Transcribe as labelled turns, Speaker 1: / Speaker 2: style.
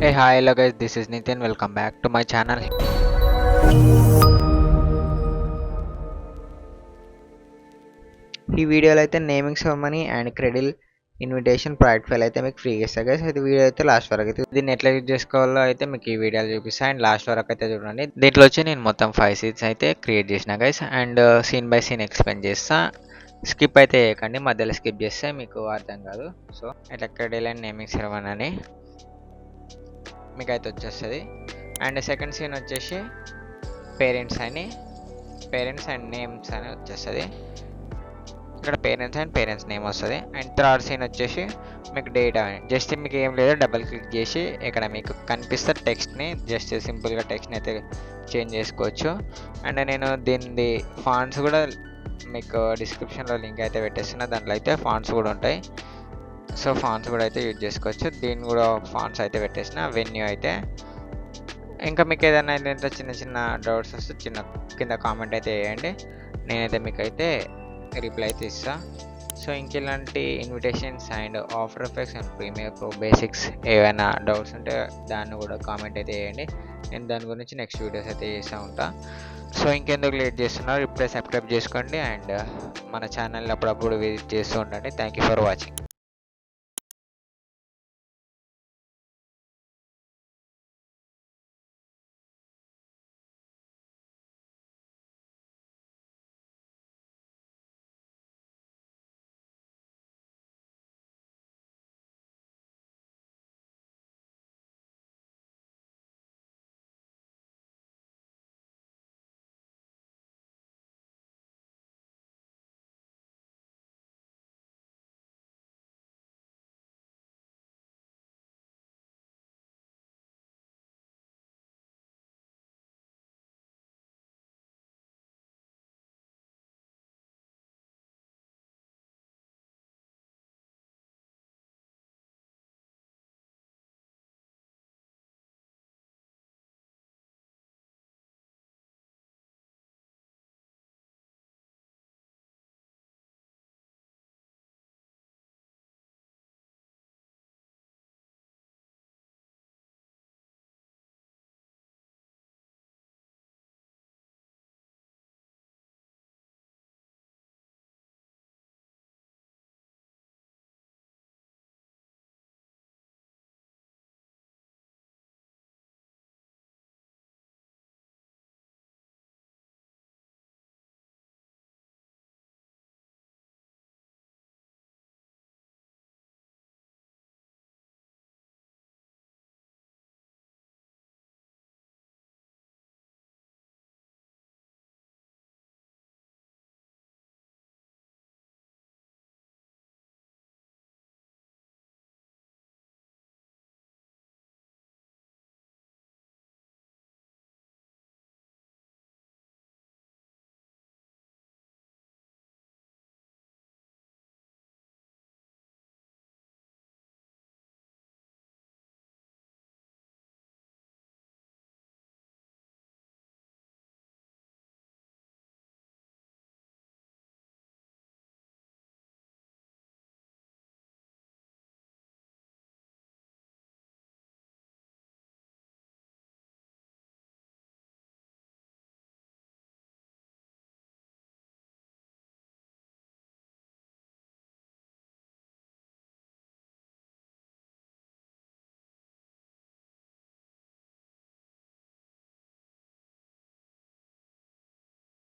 Speaker 1: Hey, hi, hello guys, this is Nitin. Welcome back to my channel. ఈ వీడియోలో అయితే naming ceremony and cradle invitation project file అయితే మీకు ఫ్రీగా ఇస్తా గైస్. అయితే వీడియో అయితే లాస్ట్ వరకు అయితే దీన్ని ఎట్లా యూజ్ చేసుకోవాలో అయితే మీకు ఈ వీడియోలో చూపిస్తా అండ్ లాస్ట్ వరకు అయితే చూడండి. దీంట్లో వచ్చి నేను మొత్తం 5 సీట్స్ అయితే క్రియేట్ చేసిన guys and scene by scene explain చేస్తా. స్కిప్ అయితే చేయకండి, మధ్యలో స్కిప్ చేస్తే మీకు అర్థం కాదు. సో ఇట్లా క్రెడిల్ అండ్ నేమింగ్ సెరమనీ అని మీకు అయితే వచ్చేస్తుంది. అండ్ సెకండ్ సీన్ వచ్చేసి పేరెంట్స్ అండ్ నేమ్స్ అని వచ్చేస్తుంది. ఇక్కడ పేరెంట్స్ నేమ్ వస్తుంది. అండ్ థర్డ్ సీన్ వచ్చేసి మీకు డేటా అని జస్ట్ మీకు ఏం లేదు, డబల్ క్లిక్ చేసి ఇక్కడ మీకు కనిపిస్తే టెక్స్ట్ని జస్ట్ సింపుల్గా టెక్స్ట్ని అయితే చేంజ్ చేసుకోవచ్చు. అండ్ నేను దీనిది ఫాంట్స్ కూడా మీకు డిస్క్రిప్షన్లో లింక్ అయితే పెట్టేస్తున్నా, దాంట్లో అయితే ఫాంట్స్ కూడా ఉంటాయి. సో ఫాంట్స్ కూడా అయితే యూజ్ చేసుకోవచ్చు. దీన్ని కూడా ఫాంట్స్ అయితే పెట్టేసిన వెన్యూ అయితే. ఇంకా మీకు ఏదైనా అయితే చిన్న చిన్న డౌట్స్ వస్తే కింద కామెంట్ అయితే వేయండి, నేనైతే మీకు అయితే రిప్లై అయితే ఇస్తా. సో ఇంకెలాంటి invitations and After Effects and Premiere Pro basics ఏవైనా డౌట్స్ ఉంటే దాన్ని కూడా కామెంట్ అయితే వేయండి, నేను దాని గురించి నెక్స్ట్ వీడియోస్ అయితే చేస్తూ ఉంటా. సో ఇంకెందుకు లేట్ చేస్తున్నారు, ఇప్పుడే సబ్స్క్రైబ్ చేసుకోండి అండ్ మన ఛానల్ని అప్పుడప్పుడు విజిట్ చేస్తూ ఉండండి. Thank you for watching.